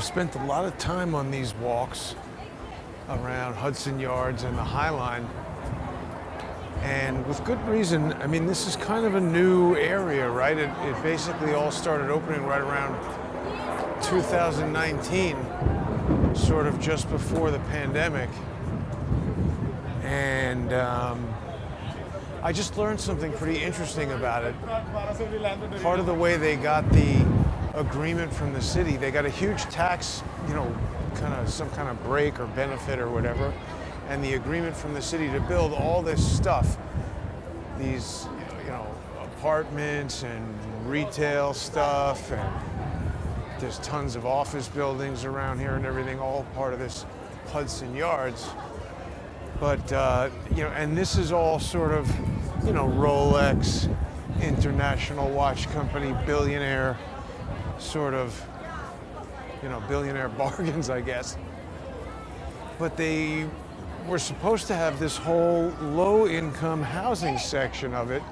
I've spent a lot of time on these walks around Hudson Yards and the High Line, and with good reason. I mean, this is kind of a new area, right? It basically all started opening right around 2019, sort of just before the pandemic. And I just learned something pretty interesting about it. Part of the way they got the agreement from the city, they got a huge tax, kind of some kind of break or benefit or whatever, and the agreement from the city to build all this stuff, these, apartments and retail stuff, and there's tons of office buildings around here and everything, all part of this Hudson Yards. But, and this is all sort of, Rolex, International Watch Company, billionaire, sort of, billionaire bargains, I guess. But they were supposed to have this whole low-income housing section of it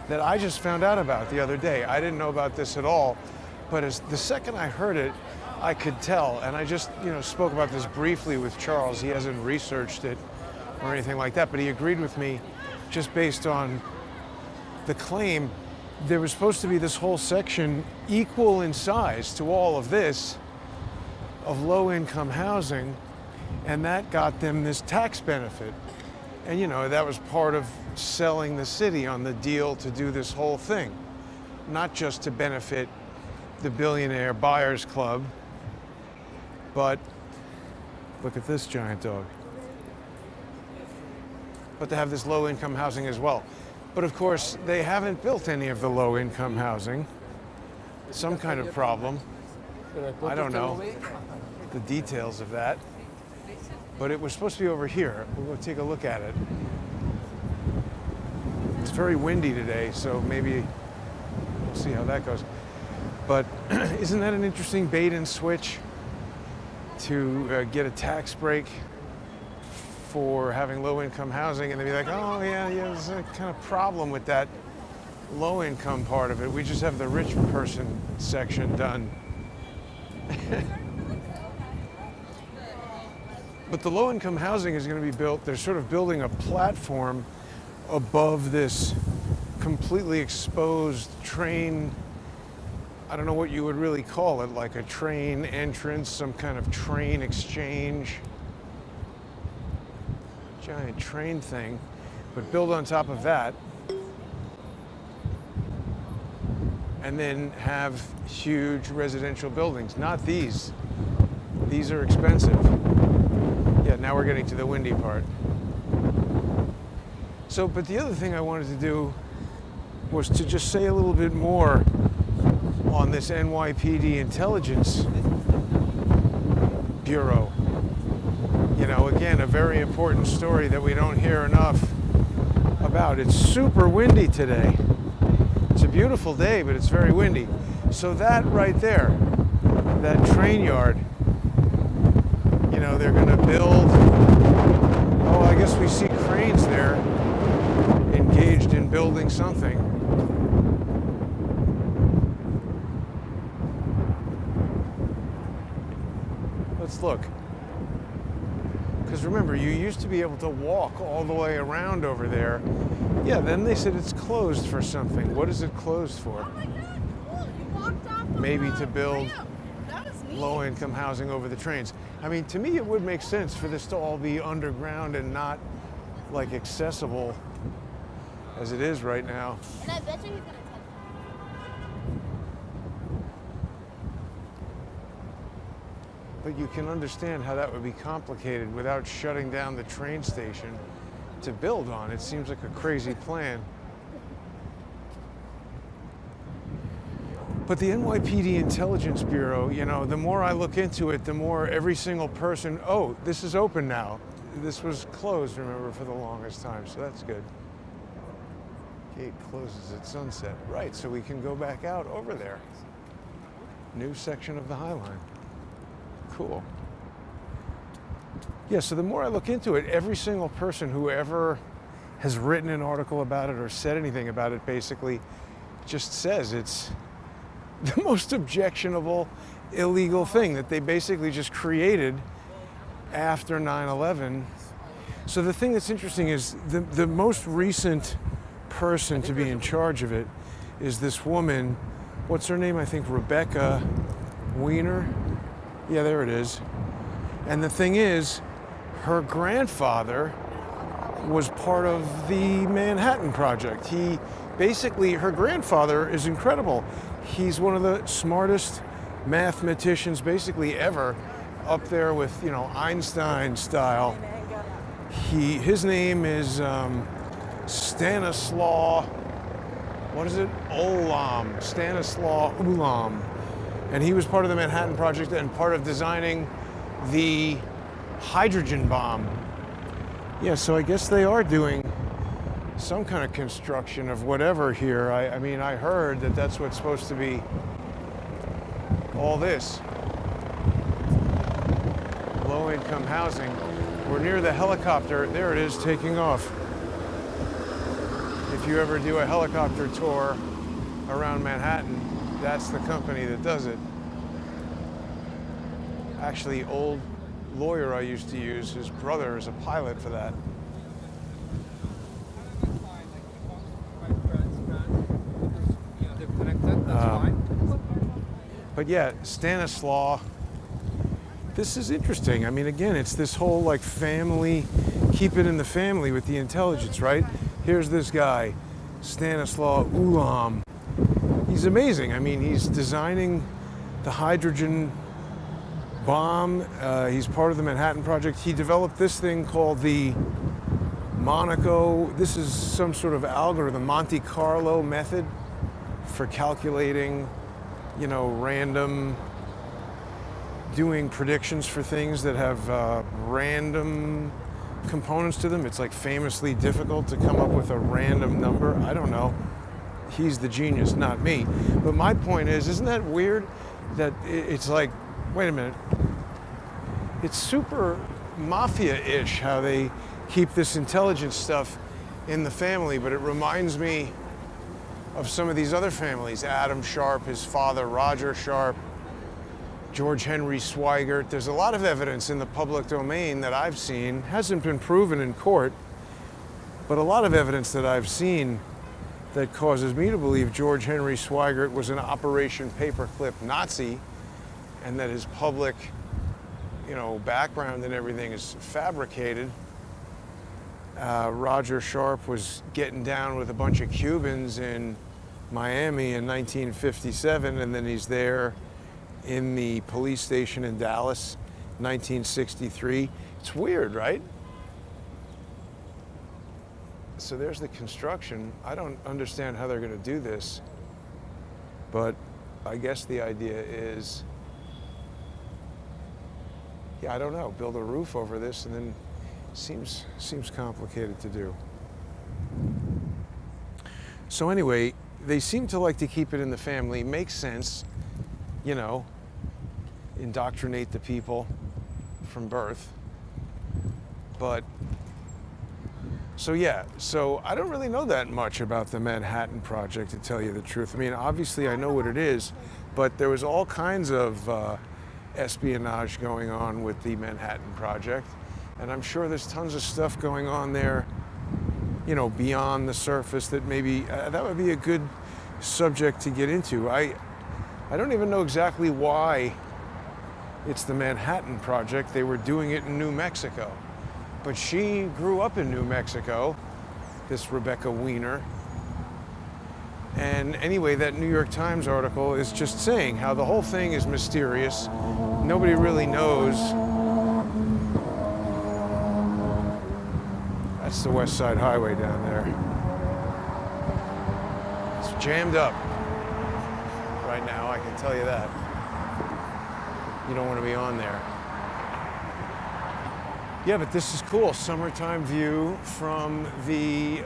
that I just found out about the other day. I didn't know about this at all, but the second I heard it, I could tell. And I just, spoke about this briefly with Charles. He hasn't researched it or anything like that, but he agreed with me just based on the claim. There was supposed to be this whole section equal in size to all of this of low-income housing, and that got them this tax benefit. And that was part of selling the city on the deal to do this whole thing, not just to benefit the billionaire buyers club, but look at this giant dog. But to have this low-income housing as well. But of course, they haven't built any of the low-income housing. Some kind of problem. I don't know the details of that. But it was supposed to be over here. We'll go take a look at it. It's very windy today, so maybe we'll see how that goes. But isn't that an interesting bait and switch to get a tax break for having low-income housing, and they'd be like, oh yeah, there's a kind of problem with that low-income part of it. We just have the rich person section done. But the low-income housing is going to be built, they're sort of building a platform above this completely exposed train. I don't know what you would really call it, like a train entrance, some kind of train exchange. Giant train thing, but build on top of that, and then have huge residential buildings. Not these. These are expensive. Yeah, now we're getting to the windy part. So, but the other thing I wanted to do was to just say a little bit more on this NYPD Intelligence Bureau. Again, a very important story that we don't hear enough about. It's super windy today. It's a beautiful day, but it's very windy. So that right there, that train yard, they're going to build, I guess we see cranes there engaged in building something. Let's look. Because remember, you used to be able to walk all the way around over there. Yeah, then they said it's closed for something. What is it closed for? Oh my God, cool. You walked off the Maybe to build That was neat. low-income housing over the trains. I mean, to me, it would make sense for this to all be underground and not like accessible as it is right now. And I bet you he's gonna touch But you can understand how that would be complicated without shutting down the train station to build on. It seems like a crazy plan. But the NYPD Intelligence Bureau, the more I look into it, the more every single person, this is open now. This was closed, remember, for the longest time, so that's good. Gate closes at sunset. Right, so we can go back out over there. New section of the High Line. Cool. Yeah, so the more I look into it, every single person who ever has written an article about it or said anything about it basically just says it's the most objectionable illegal thing that they basically just created after 9/11. So the thing that's interesting is the most recent person to be in charge of it is this woman. What's her name? I think Rebecca Weiner. Yeah, there it is. And the thing is, her grandfather was part of the Manhattan Project. Her grandfather is incredible. He's one of the smartest mathematicians basically ever, up there with, Einstein style. His name is Stanislaw, Stanislaw Ulam. And he was part of the Manhattan Project and part of designing the hydrogen bomb. Yeah, so I guess they are doing some kind of construction of whatever here. I mean, I heard that that's what's supposed to be all this. Low-income housing. We're near the helicopter. There it is, taking off. If you ever do a helicopter tour around Manhattan, that's the company that does it. Actually, old lawyer I used to use, his brother is a pilot for that. But yeah, Stanislaw, this is interesting. I mean, again, it's this whole like family, keep it in the family with the intelligence, right? Here's this guy, Stanislaw Ulam. He's amazing. I mean, he's designing the hydrogen bomb. He's part of the Manhattan Project. He developed this thing called the Monaco. This is some sort of algorithm, Monte Carlo method for calculating, random, doing predictions for things that have random components to them. It's like famously difficult to come up with a random number. I don't know. He's the genius, not me. But my point is, isn't that weird that it's like, wait a minute, it's super mafia-ish how they keep this intelligence stuff in the family, but it reminds me of some of these other families. Adam Sharp, his father, Roger Sharp, George Henry Swigert. There's a lot of evidence in the public domain that I've seen, hasn't been proven in court, but a lot of evidence that I've seen that causes me to believe George Henry Swigert was an Operation Paperclip Nazi, and that his public, background and everything is fabricated. Roger Sharp was getting down with a bunch of Cubans in Miami in 1957, and then he's there in the police station in Dallas, 1963. It's weird, right? So there's the construction. I don't understand how they're going to do this, but I guess the idea is, I don't know, build a roof over this, and then seems complicated to do. So anyway, they seem to like to keep it in the family. Makes sense, indoctrinate the people from birth. But so I don't really know that much about the Manhattan Project, to tell you the truth. I mean, obviously I know what it is, but there was all kinds of espionage going on with the Manhattan Project, and I'm sure there's tons of stuff going on there, beyond the surface that maybe that would be a good subject to get into. I don't even know exactly why it's the Manhattan Project. They were doing it in New Mexico. But she grew up in New Mexico, this Rebecca Weiner. And anyway, that New York Times article is just saying how the whole thing is mysterious. Nobody really knows. That's the West Side Highway down there. It's jammed up right now, I can tell you that. You don't want to be on there. Yeah, but this is cool. Summertime view from the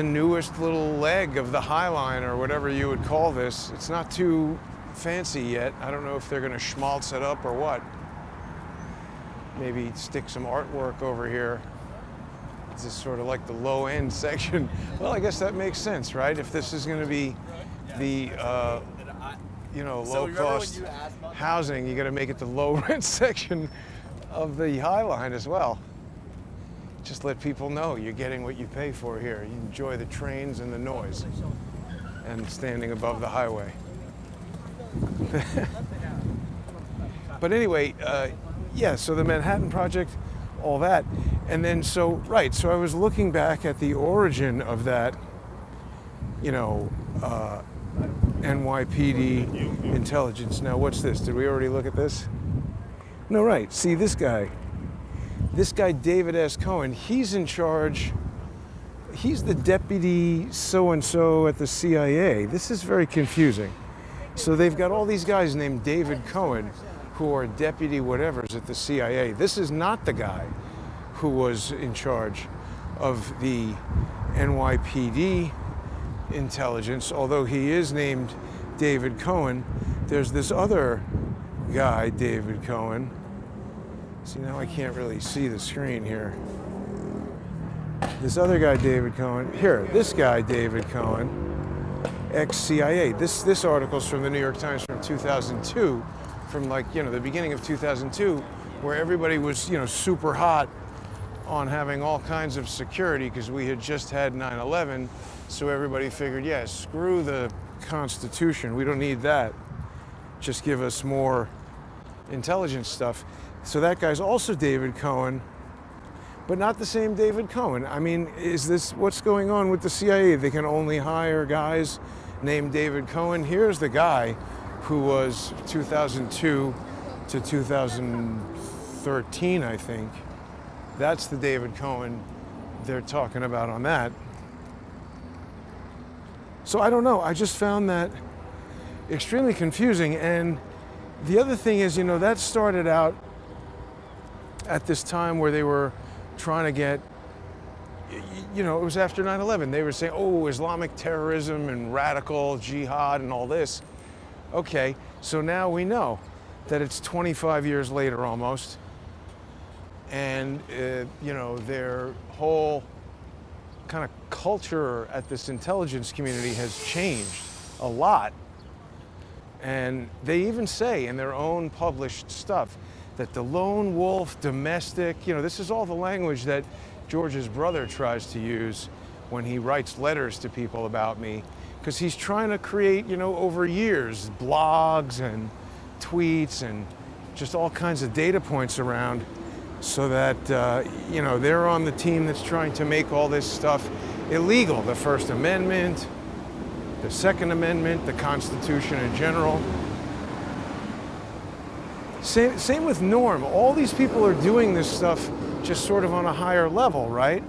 newest little leg of the High Line, or whatever you would call this. It's not too fancy yet. I don't know if they're going to schmaltz it up or what. Maybe stick some artwork over here. This is sort of like the low-end section. Well, I guess that makes sense, right? If this is going to be the low remember when cost you asked about that? housing, you got to make it the low rent section of the High Line as well. Just let people know you're getting what you pay for here. You enjoy the trains and the noise and standing above the highway. But anyway, so the Manhattan Project, all that. And then, so I was looking back at the origin of that, NYPD intelligence. Now, what's this? Did we already look at this? No, right. See, this guy, David S. Cohen, he's in charge. He's the deputy so-and-so at the CIA. This is very confusing. So they've got all these guys named David Cohen who are deputy whatevers at the CIA. This is not the guy who was in charge of the NYPD intelligence, although he is named David Cohen. There's this other guy, David Cohen. See, now I can't really see the screen here. This other guy, David Cohen. Here, this guy, David Cohen, ex-CIA. This article's from the New York Times from 2002, from the beginning of 2002, where everybody was, super hot on having all kinds of security because we had just had 9/11. So everybody figured, screw the Constitution. We don't need that. Just give us more intelligence stuff. So that guy's also David Cohen, but not the same David Cohen. I mean, is this what's going on with the CIA? They can only hire guys named David Cohen. Here's the guy who was 2002 to 2013, I think. That's the David Cohen they're talking about on that. So I don't know. I just found that extremely confusing. And the other thing is, that started out at this time where they were trying to get, it was after 9/11. They were saying, Islamic terrorism and radical jihad and all this. Okay, so now we know that it's 25 years later almost. And, their whole kind of culture at this intelligence community has changed a lot. And they even say in their own published stuff that the lone wolf, domestic, this is all the language that George's brother tries to use when he writes letters to people about me, because he's trying to create, over years, blogs and tweets and just all kinds of data points around so that, they're on the team that's trying to make all this stuff illegal. The First Amendment, the Second Amendment, the Constitution in general. Same with Norm. All these people are doing this stuff just sort of on a higher level, right?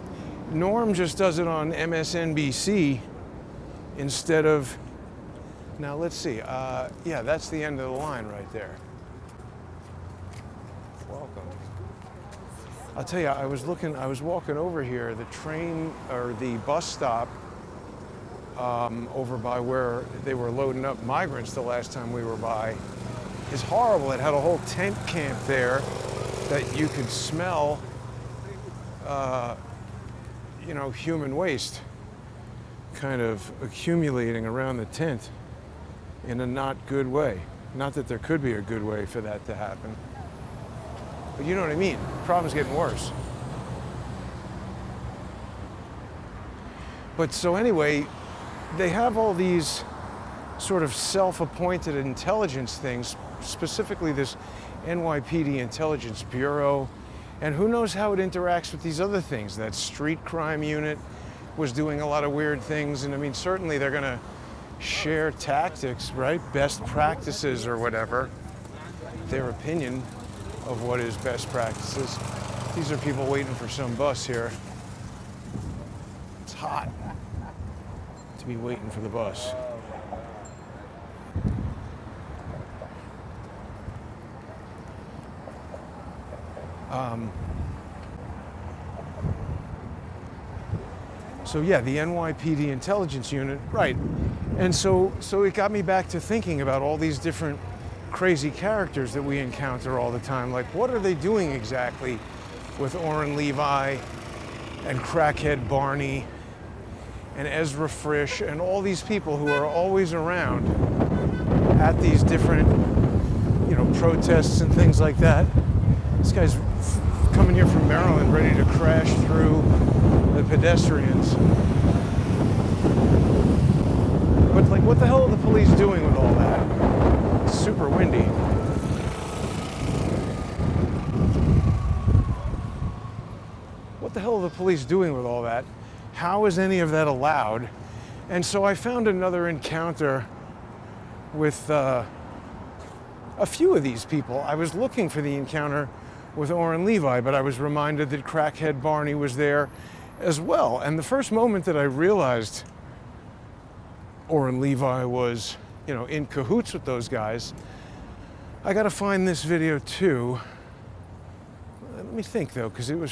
Norm just does it on MSNBC instead of, now let's see, that's the end of the line right there. Welcome. I'll tell you, I was walking over here, the train or the bus stop over by where they were loading up migrants the last time we were by is horrible. It had a whole tent camp there that you could smell, human waste kind of accumulating around the tent in a not good way. Not that there could be a good way for that to happen. But you know what I mean? The problem's getting worse. But so anyway, they have all these sort of self-appointed intelligence things, specifically this NYPD Intelligence Bureau, and who knows how it interacts with these other things. That street crime unit was doing a lot of weird things, and I mean, certainly they're gonna share tactics, right? Best practices or whatever, their opinion of what is best practices. These are people waiting for some bus here. It's hot to be waiting for the bus. So yeah, the NYPD intelligence unit, right. And so it got me back to thinking about all these different crazy characters that we encounter all the time. Like, what are they doing exactly with Orrin Levi and Crackhead Barney and Ezra Frisch and all these people who are always around at these different, protests and things like that. This guy's coming here from Maryland, ready to crash through the pedestrians. But like, what the hell are the police doing with all that? It's super windy. What the hell are the police doing with all that? How is any of that allowed? And so I found another encounter with a few of these people. I was looking for the encounter with Oren Levi, but I was reminded that Crackhead Barney was there as well. And the first moment that I realized Oren Levi was, in cahoots with those guys, I gotta find this video too. Let me think though, because it would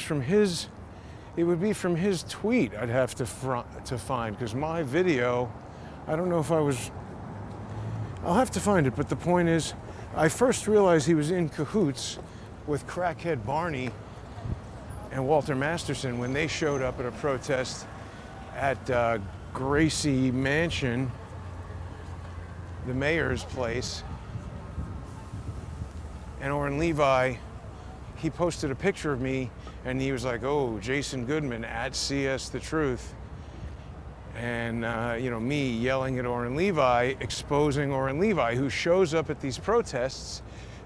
be from his tweet I'd have to find, because my video, I don't know if I'll have to find it, but the point is, I first realized he was in cahoots with Crackhead Barney and Walter Masterson when they showed up at a protest at Gracie Mansion, the mayor's place. And Oren Levi, he posted a picture of me and he was like, "Oh, Jason Goodman at CS The Truth." And, me yelling at Oren Levi, exposing Oren Levi, who shows up at these protests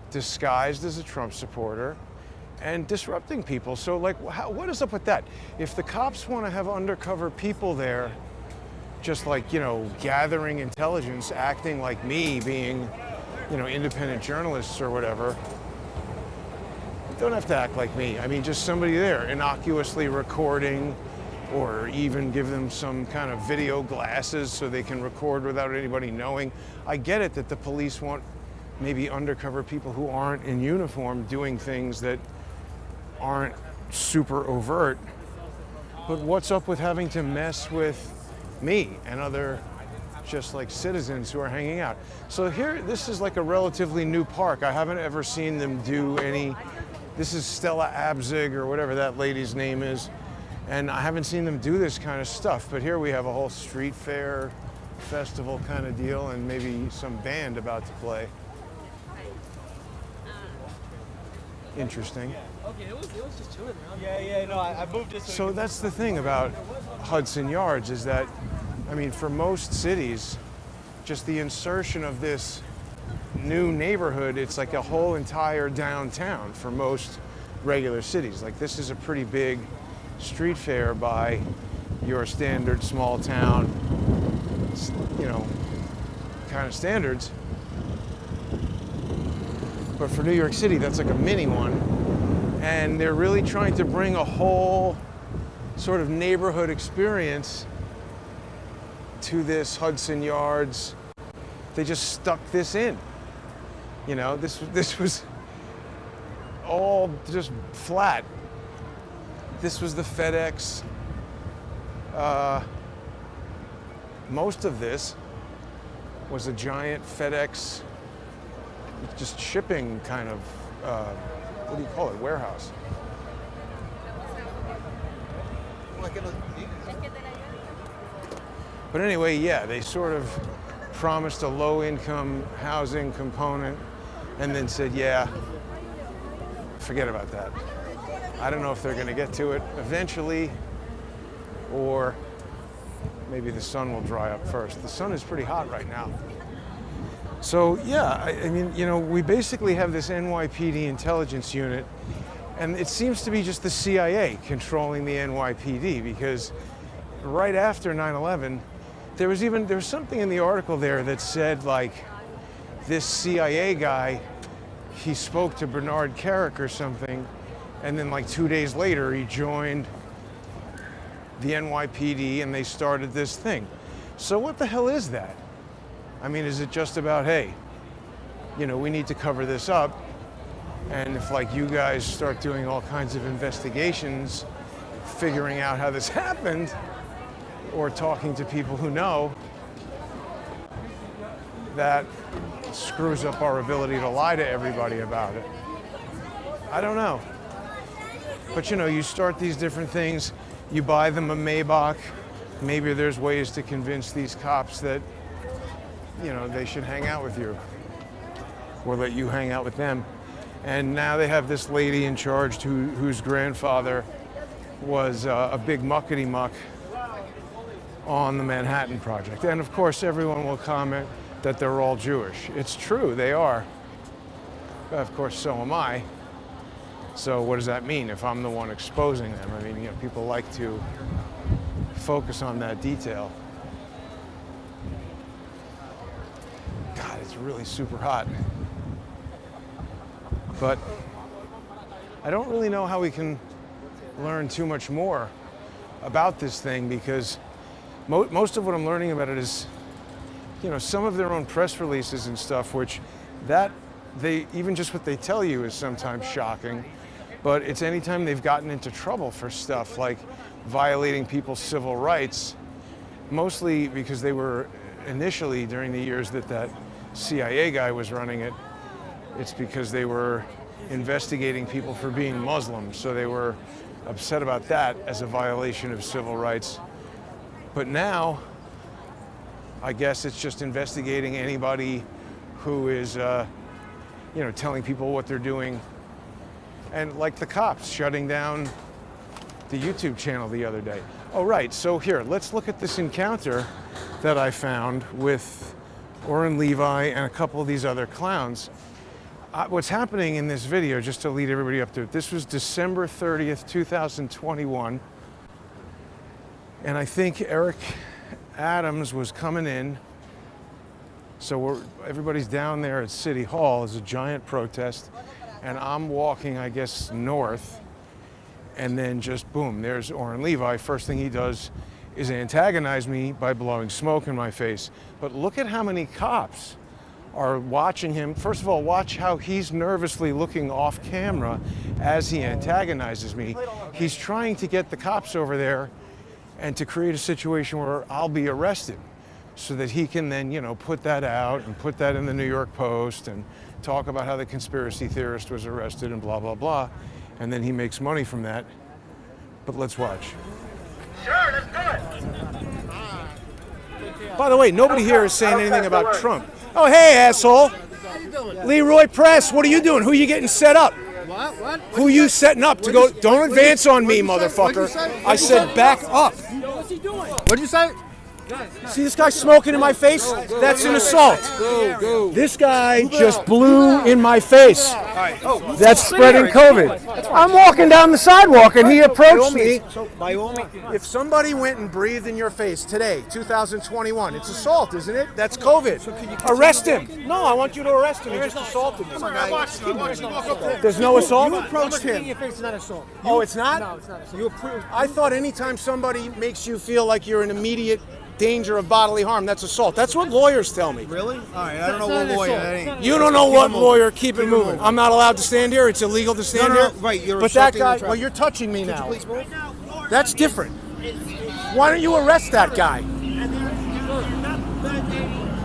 disguised as a Trump supporter and disrupting people. So, what is up with that? If the cops want to have undercover people there, just gathering intelligence, acting like me, being, independent journalists or whatever, don't have to act like me. I mean, just somebody there innocuously recording, or even give them some kind of video glasses so they can record without anybody knowing. I get it that the police want maybe undercover people who aren't in uniform doing things that aren't super overt, but what's up with having to mess with me and other just citizens who are hanging out? So here, this is a relatively new park. I haven't ever seen them do any, this is Stella Abzig or whatever that lady's name is. And I haven't seen them do this kind of stuff, but here we have a whole street fair festival kind of deal and maybe some band about to play. Interesting. Okay, it was just chilling around. Yeah, no, I moved it. So that's the thing about Hudson Yards is that, for most cities, just the insertion of this new neighborhood, it's like a whole entire downtown for most regular cities. This is a pretty big street fair by your standard small town, kind of standards. But for New York City, that's like a mini one. And they're really trying to bring a whole sort of neighborhood experience to this Hudson Yards. They just stuck this in. This was all just flat. This was the FedEx. Most of this was a giant FedEx, just shipping kind of, what do you call it, warehouse. But anyway, yeah, they sort of promised a low-income housing component and then said, yeah, forget about that. I don't know if they're going to get to it eventually, or maybe the sun will dry up first. The sun is pretty hot right now. So yeah, we basically have this NYPD intelligence unit, and it seems to be just the CIA controlling the NYPD, because right after 9/11, there was something in the article there that said this CIA guy, he spoke to Bernard Kerik or something, and then 2 days later he joined the NYPD and they started this thing. So what the hell is that? Is it just about, hey, we need to cover this up, and if you guys start doing all kinds of investigations, figuring out how this happened, or talking to people who know, that screws up our ability to lie to everybody about it? I don't know. But you start these different things, you buy them a Maybach, maybe there's ways to convince these cops that you know, they should hang out with you or let you hang out with them. And now they have this lady in charge whose grandfather was a big muckety-muck on the Manhattan Project. And of course, everyone will comment that they're all Jewish. It's true, they are. Of course, so am I. So what does that mean if I'm the one exposing them? I mean, you know, people like to focus on that detail. God, it's really super hot. But I don't really know how we can learn too much more about this thing, because most of what I'm learning about it is, you know, some of their own press releases and stuff, which even just what they tell you is sometimes shocking. But it's anytime they've gotten into trouble for stuff like violating people's civil rights, mostly because they were initially, during the years that CIA guy was running it, it's because they were investigating people for being Muslim. So they were upset about that as a violation of civil rights. But now, I guess it's just investigating anybody who is, you know, telling people what they're doing. And like the cops shutting down the YouTube channel the other day. Oh, right, so here, let's look at this encounter that I found with Oren Levi and a couple of these other clowns. What's happening in this video, just to lead everybody up to it, this was December 30th, 2021. And I think Eric Adams was coming in. So everybody's down there at City Hall. There's a giant protest. And I'm walking, I guess, north. And then just boom, there's Oren Levi. First thing he does is antagonize me by blowing smoke in my face. But look at how many cops are watching him. First of all, watch how he's nervously looking off camera as he antagonizes me. He's trying to get the cops over there and to create a situation where I'll be arrested so that he can then, you know, put that out and put that in the New York Post and talk about how the conspiracy theorist was arrested and blah, blah, blah. And then he makes money from that. But let's watch. Sure, let's do it. By the way, nobody here is saying anything about Trump. Oh, hey, asshole. Leroy Press, what are you doing? Who are you getting set up? What? Who you setting up to go? Don't advance on me, motherfucker. I said back up. What's he doing? What'd you say? See this guy smoking in my face? That's an assault. This guy just blew in my face. That's spreading COVID. I'm walking down the sidewalk and he approached me. By all means. If somebody went and breathed in your face today, 2021, it's assault, isn't it? That's COVID. Arrest him. No, I want you to arrest him. He just assaulted me. There's no assault? You approached him. It's not assault. Oh, it's not? No, it's not assault. You approved. I thought anytime somebody makes you feel like you're in immediate danger of bodily harm, that's assault. That's what lawyers tell me. Really? All right, I don't know what lawyer that ain't. You don't know what lawyer. Keep it moving. I'm not allowed to stand here. It's illegal to stand here. Right, you're but that obstructing guy, the traffic. well, you're touching me now. Please move. That's different. Why don't you arrest that guy?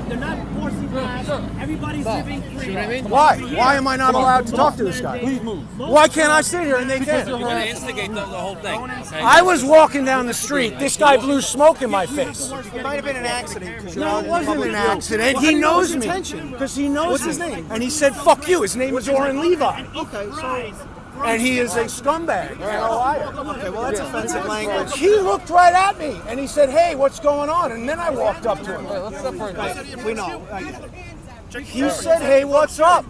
They're not forcing us. Everybody's living free. Why? Why am I not allowed to talk to this guy? Please move. Why can't I sit here and they can't? You're going to instigate the whole thing. Okay? I was walking down the street. This guy blew smoke in my face. It might have been an accident. No, it wasn't an accident. He knows me. Because he knows What's his me. name? And he said, fuck you. His name is Oren Levi. Okay, so. And he is a scumbag and a liar. Okay, well, that's offensive language. He looked right at me and he said, hey, what's going on? And then I walked up to him. We know. I get it. He said, hey, what's up?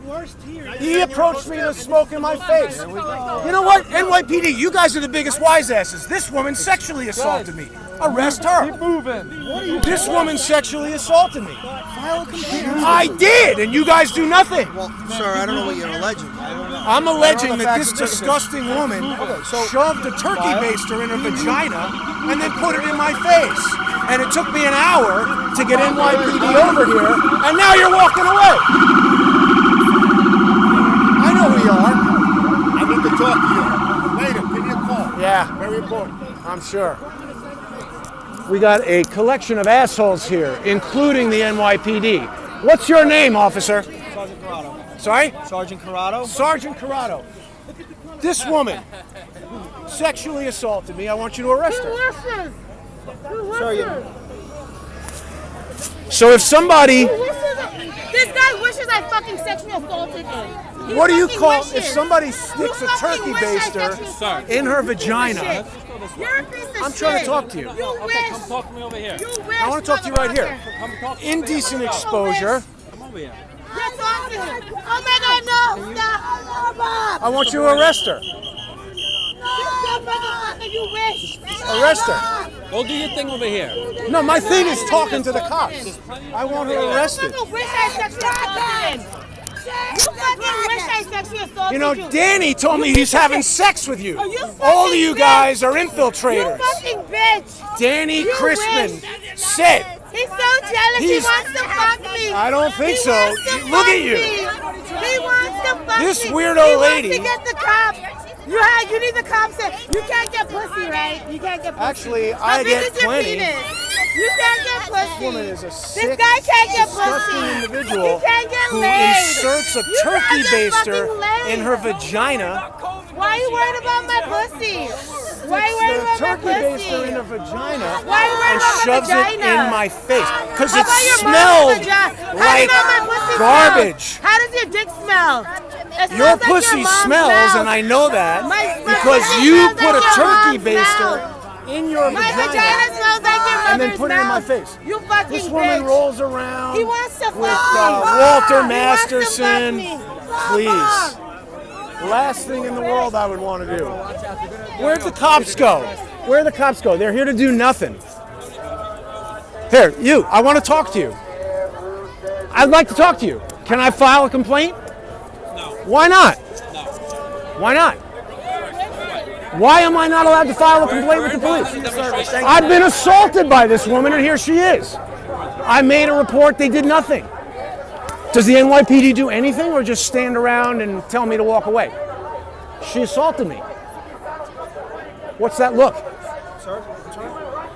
He approached me to smoke in my face. You know what? NYPD, you guys are the biggest wise asses. This woman sexually assaulted me. Arrest her. Keep moving. This woman sexually assaulted me. I did, and you guys do nothing. Well, sir, I don't know what you're alleging. I'm alleging that this disgusting woman shoved a turkey baster in her vagina and then put it in my face. And it took me an hour to get NYPD over here, and now you're walking away. I know who you are. I need to talk to you. Later, give me a call. Yeah. Very important. I'm sure. We got a collection of assholes here, including the NYPD. What's your name, officer? Sergeant Corrado. Sorry? Sergeant Corrado? Sergeant Corrado. This woman sexually assaulted me. I want you to arrest her. Sir, you. So if somebody This guy wishes I fucking sexually assaulted him. He What do you fucking call wishes. if somebody You sticks a fucking turkey wish I baster sexually assaulted in you. her You piece of vagina? shit. You're a piece of shit. I'm trying to talk to you. You wish. Come talk to me over here. You wish. I want to talk to you right here. Come talk to me. Indecent exposure. Come over here. You're talking. Oh my God, no! Stop! I want you to arrest her. You wish. Arrest her. Go do your thing over here. No, my thing is talking to the cops. I want her arrested. You wish I sexually assaulted him. You fucking wish I sexually assaulted You know, you. Danny told me he's having sex with you. Oh, you All of fucking you bitch. guys are You infiltrators. fucking bitch. Danny You Crispin wish. said, He's so jealous. He He's- wants to fuck me. I don't think He so. wants to Look fuck at you. me. He wants to fuck This me. weirdo he lady- wants to get the cops. You need the cops. You can't get pussy, right? You can't get pussy. Actually, How I big get is your plenty. penis? You can't get pussy. woman is a This sick, guy can't get disgusting pussy. individual He can't get who laid. inserts a You turkey can't get baster fucking laid. in her vagina. Why are you worried about my pussy? Why are you worried The about my turkey baster pussy? in her vagina Why are you worried and about my shoves it vagina? in my face because How it about your smelled mom's vagina? How do like you know my pussy garbage. smells? How does your dick smell? It Your smells like pussy mom's smells, mouth. and I know that My because pussy you smells put a like your turkey mom's baster mouth. in your My vagina smells like your mother's and then put it in my mouth. face. You fucking This woman bitch. rolls around He wants to fuck with me. Walter He wants to Masterson. fuck me. Please. Last thing in the world I would want to do. Where'd the cops go? Where'd the cops go? They're here to do nothing. Here, you, I want to talk to you. I'd like to talk to you. Can I file a complaint? No. Why not? No. Why not? Why am I not allowed to file a complaint with the police? I've been assaulted by this woman, and here she is. I made a report, they did nothing. Does the NYPD do anything or just stand around and tell me to walk away? She assaulted me. What's that look?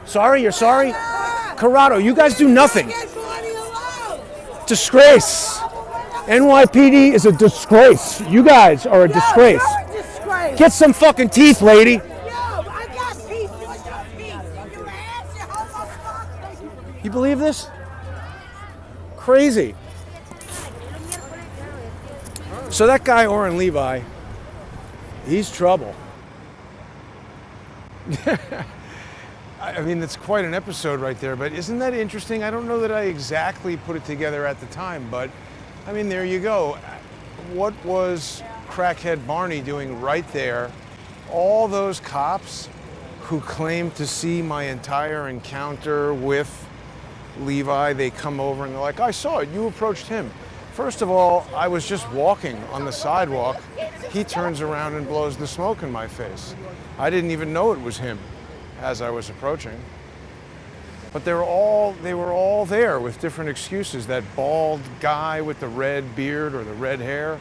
Sorry, you're sorry? Corrado, you guys do nothing. Disgrace. NYPD is a disgrace. You guys are a disgrace. Get some fucking teeth, lady. You believe this? Crazy. So that guy, Oren Levi, he's trouble. I mean, it's quite an episode right there, but isn't that interesting? I don't know that I exactly put it together at the time, but I mean, there you go. What was crackhead Barney doing right there? All those cops who claimed to see my entire encounter with Levi, they come over and they're like, I saw it, you approached him. First of all, I was just walking on the sidewalk. He turns around and blows the smoke in my face. I didn't even know it was him as I was approaching. But they were all there with different excuses. That bald guy with the red beard or the red hair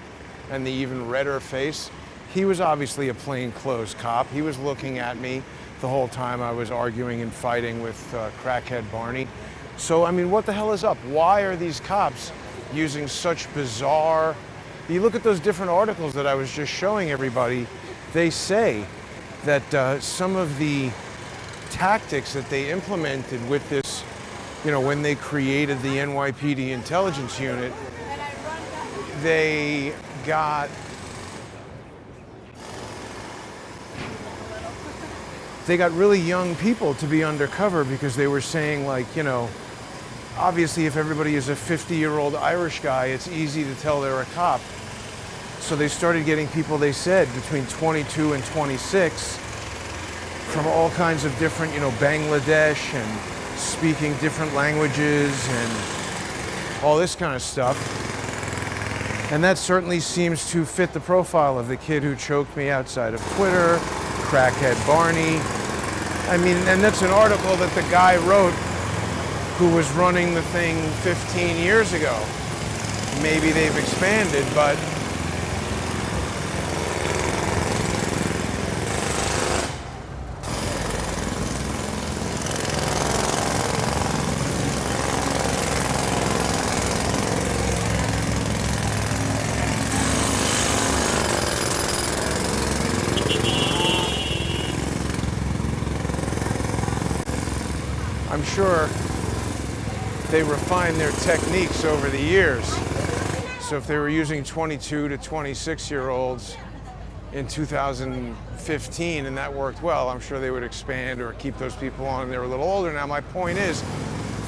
and the even redder face, he was obviously a plainclothes cop. He was looking at me the whole time I was arguing and fighting with crackhead Barney. So, I mean, what the hell is up? Why are these cops using such bizarre... You look at those different articles that I was just showing everybody, they say that some of the tactics that they implemented with this, you know, when they created the NYPD intelligence unit, they got really young people to be undercover because they were saying, like, you know, obviously if everybody is a 50-year-old Irish guy, it's easy to tell they're a cop. So they started getting people, they said, between 22 and 26 from all kinds of different, you know, Bangladesh and speaking different languages and all this kind of stuff. And that certainly seems to fit the profile of the kid who choked me outside of Twitter, crackhead Barney. I mean, and that's an article that the guy wrote who was running the thing 15 years ago. Maybe they've expanded, but I'm sure they refined their techniques over the years. So if they were using 22 to 26-year-olds in 2015 and that worked well, I'm sure they would expand or keep those people on when they were a little older. Now my point is,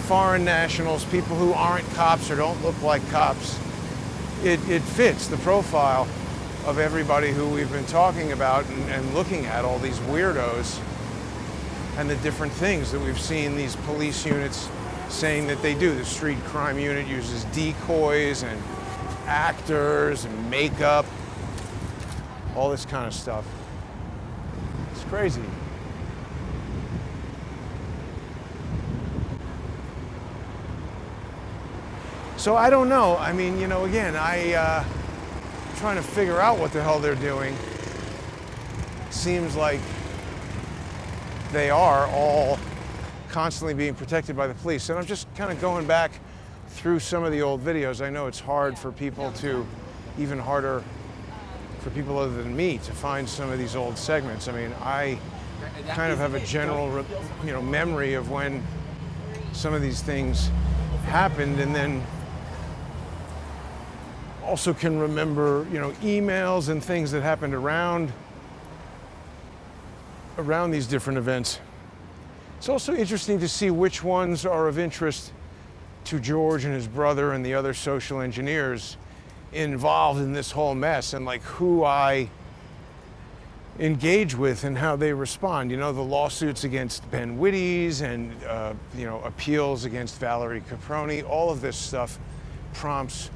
foreign nationals, people who aren't cops or don't look like cops, it fits the profile of everybody who we've been talking about and looking at, all these weirdos and the different things that we've seen these police units saying that they do. The street crime unit uses decoys and actors and makeup, all this kind of stuff. It's crazy. So I don't know. I mean, you know, again, trying to figure out what the hell they're doing. Seems like they are all constantly being protected by the police. And I'm just kind of going back through some of the old videos. I know it's hard for people to, even harder for people other than me to find some of these old segments. I mean, I kind of have a general, memory of when some of these things happened, and then also can remember, emails and things that happened around these different events. It's also interesting to see which ones are of interest to George and his brother and the other social engineers involved in this whole mess, and like who I engage with and how they respond. The lawsuits against Ben Wittes and appeals against Valerie Caproni, all of this stuff prompts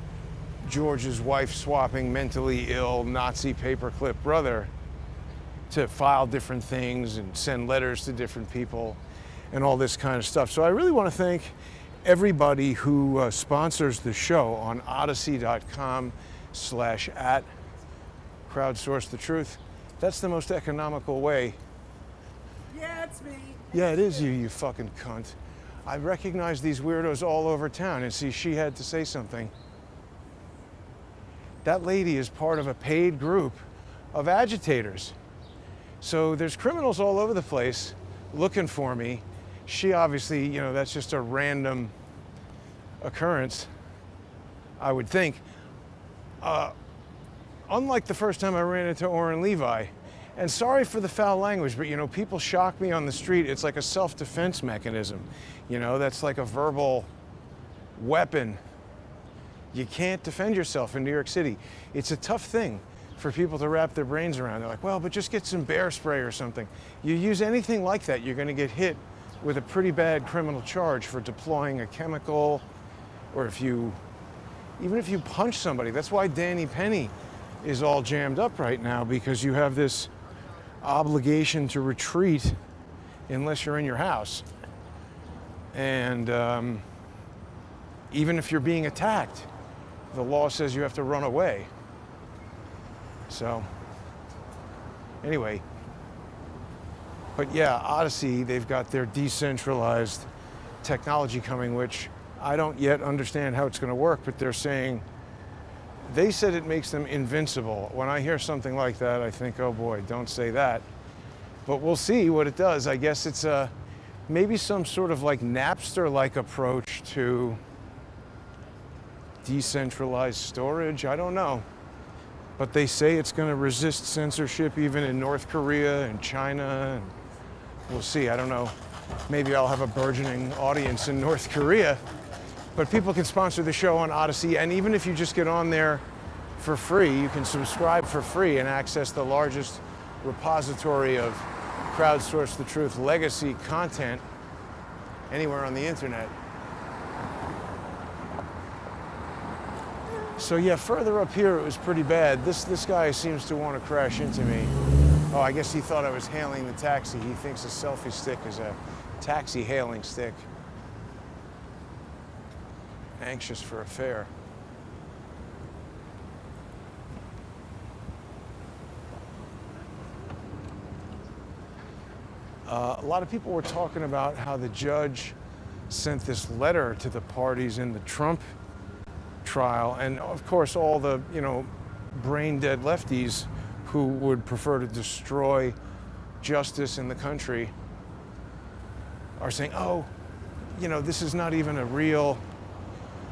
George's wife-swapping, mentally ill, Nazi paperclip brother to file different things and send letters to different people and all this kind of stuff. So I really want to thank everybody who sponsors the show on odyssey.com/@crowdsourcethetruth. That's the most economical way. Yeah, it's me. Yeah, it is you, you fucking cunt. I recognize these weirdos all over town, and see, she had to say something. That lady is part of a paid group of agitators. So there's criminals all over the place looking for me. She obviously, that's just a random occurrence, I would think. Unlike the first time I ran into Oren Levi, and sorry for the foul language, but people shock me on the street. It's like a self-defense mechanism. That's like a verbal weapon. You can't defend yourself in New York City. It's a tough thing for people to wrap their brains around. They're like, well, but just get some bear spray or something. You use anything like that, you're going to get hit with a pretty bad criminal charge for deploying a chemical, or even if you punch somebody. That's why Danny Penny is all jammed up right now, because you have this obligation to retreat unless you're in your house. And even if you're being attacked, the law says you have to run away. So, anyway. But yeah, Odyssey, they've got their decentralized technology coming, which I don't yet understand how it's going to work, but they're saying, they said it makes them invincible. When I hear something like that, I think, oh boy, don't say that. But we'll see what it does. I guess it's maybe some sort of like Napster-like approach to decentralized storage. I don't know. But they say it's going to resist censorship even in North Korea and China. And we'll see. I don't know. Maybe I'll have a burgeoning audience in North Korea. But people can sponsor the show on Odyssey. And even if you just get on there for free, you can subscribe for free and access the largest repository of Crowdsource the Truth legacy content anywhere on the internet. So yeah, further up here it was pretty bad. This guy seems to want to crash into me. Oh, I guess he thought I was hailing the taxi. He thinks a selfie stick is a taxi hailing stick. Anxious for a fare. A lot of people were talking about how the judge sent this letter to the parties in the Trump trial, and of course all the brain dead lefties who would prefer to destroy justice in the country are saying, oh, this is not even a real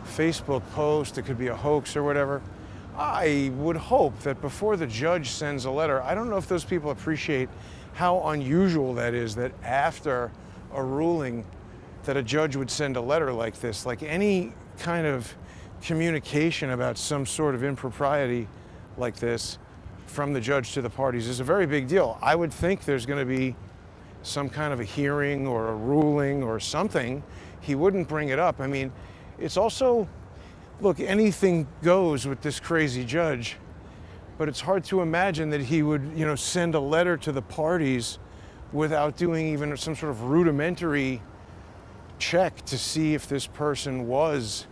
Facebook post, it could be a hoax or whatever. I would hope that before the judge sends a letter, I don't know if those people appreciate how unusual that is, that after a ruling that a judge would send a letter like this. Like any kind of communication about some sort of impropriety like this from the judge to the parties is a very big deal. I would think there's going to be some kind of a hearing or a ruling or something. He wouldn't bring it up. I mean, it's also, look, anything goes with this crazy judge, but it's hard to imagine that he would, send a letter to the parties without doing even some sort of rudimentary check to see if this person was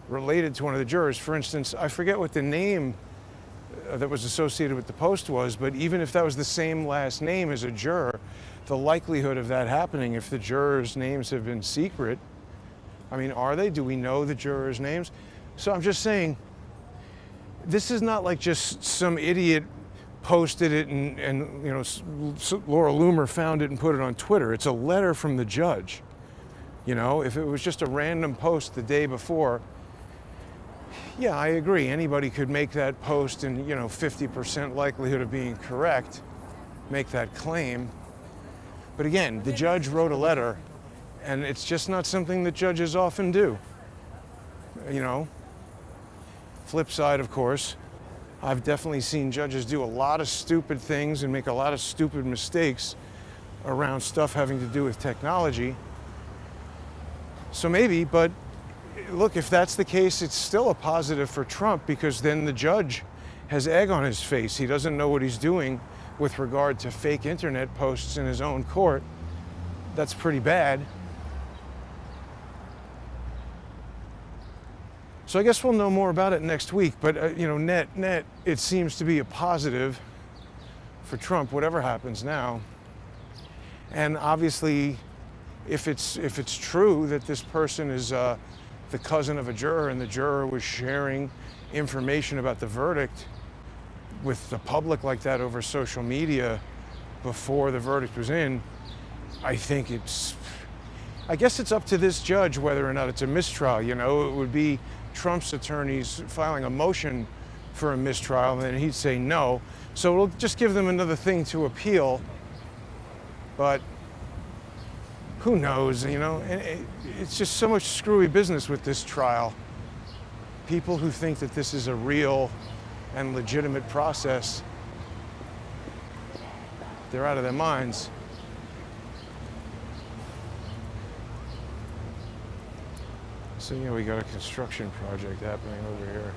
related to one of the jurors. For instance, I forget what the name that was associated with the post was, but even if that was the same last name as a juror, the likelihood of that happening if the jurors' names have been secret, I mean, are they? Do we know the jurors' names? So I'm just saying, this is not like just some idiot posted it and Laura Loomer found it and put it on Twitter. It's a letter from the judge. If it was just a random post the day before, yeah, I agree. Anybody could make that post and, 50% likelihood of being correct, make that claim. But again, the judge wrote a letter, and it's just not something that judges often do. Flip side, of course, I've definitely seen judges do a lot of stupid things and make a lot of stupid mistakes around stuff having to do with technology. So maybe, but look, if that's the case, it's still a positive for Trump, because then the judge has egg on his face. He doesn't know what he's doing with regard to fake internet posts in his own court. That's pretty bad. So I guess we'll know more about it next week, but net, it seems to be a positive for Trump, whatever happens now. And obviously, if it's true that this person is the cousin of a juror and the juror was sharing information about the verdict with the public like that over social media before the verdict was in, I guess it's up to this judge whether or not it's a mistrial. It would be Trump's attorneys filing a motion for a mistrial, and then he'd say no. So it'll just give them another thing to appeal. But who knows, and it's just so much screwy business with this trial. People who think that this is a real and legitimate process, they're out of their minds. So we got a construction project happening over here.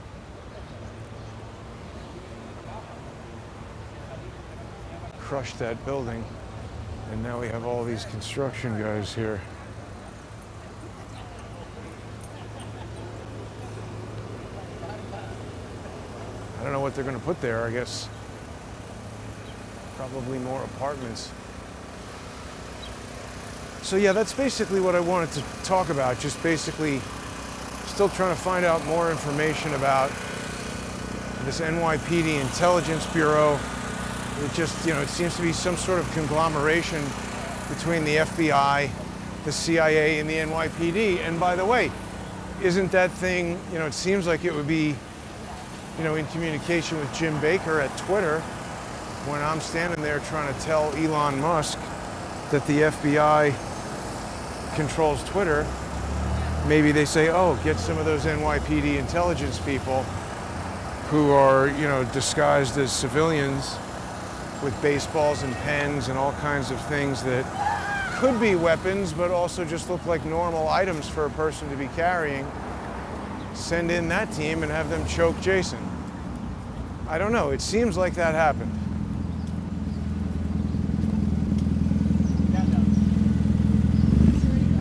Crushed that building, and now we have all these construction guys here. I don't know what they're going to put there. I guess probably more apartments. So yeah, that's basically what I wanted to talk about. Just basically still trying to find out more information about this NYPD Intelligence Bureau. It just, it seems to be some sort of conglomeration between the FBI, the CIA, and the NYPD. And by the way, isn't that thing, it seems like it would be, in communication with Jim Baker at Twitter, when I'm standing there trying to tell Elon Musk that the FBI controls Twitter. Maybe they say, oh, get some of those NYPD intelligence people who are, disguised as civilians with baseballs and pens and all kinds of things that could be weapons, but also just look like normal items for a person to be carrying. Send in that team and have them choke Jason. I don't know. It seems like that happened.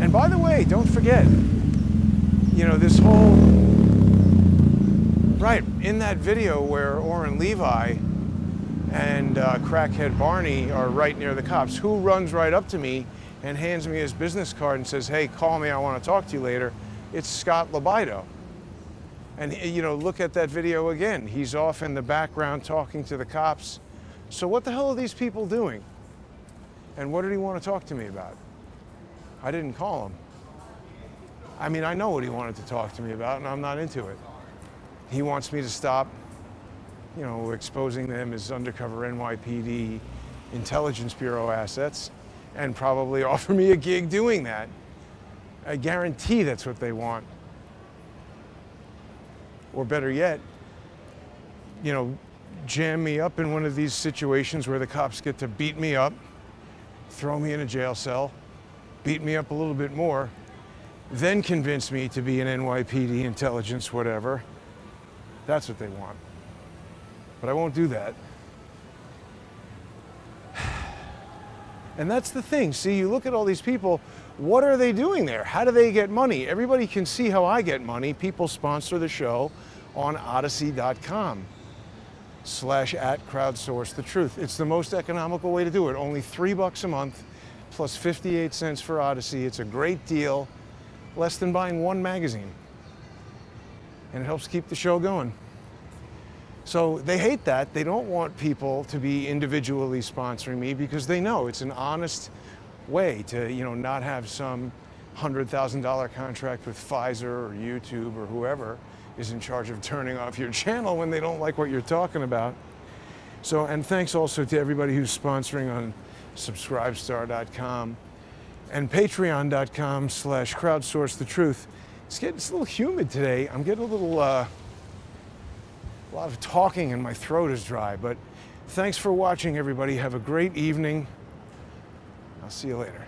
And by the way, don't forget, this whole, right, in that video where Orrin Levi and crackhead Barney are right near the cops, who runs right up to me and hands me his business card and says, hey, call me, I want to talk to you later. It's Scott Libido. And, look at that video again. He's off in the background talking to the cops. So what the hell are these people doing? And what did he want to talk to me about? I didn't call him. I mean, I know what he wanted to talk to me about, and I'm not into it. He wants me to stop, you know, exposing them as undercover NYPD Intelligence Bureau assets and probably offer me a gig doing that. I guarantee that's what they want. Or better yet, you know, jam me up in one of these situations where the cops get to beat me up, throw me in a jail cell, beat me up a little bit more, then convince me to be an NYPD intelligence whatever. That's what they want. But I won't do that. And that's the thing. See, you look at all these people, what are they doing there? How do they get money? Everybody can see how I get money. People sponsor the show on odyssey.com/@crowdsourcethetruth. It's the most economical way to do it. Only $3 a month plus 58 cents for Odyssey. It's a great deal, less than buying one magazine. And it helps keep the show going. So they hate that. They don't want people to be individually sponsoring me because they know it's an honest way to, you know, not have some $100,000 contract with Pfizer or YouTube or whoever is in charge of turning off your channel when they don't like what you're talking about. So, and thanks also to everybody who's sponsoring on subscribestar.com and patreon.com/crowdsourcethetruth. It's a little humid today. I'm getting a lot of talking and my throat is dry, but thanks for watching, everybody. Have a great evening. I'll see you later.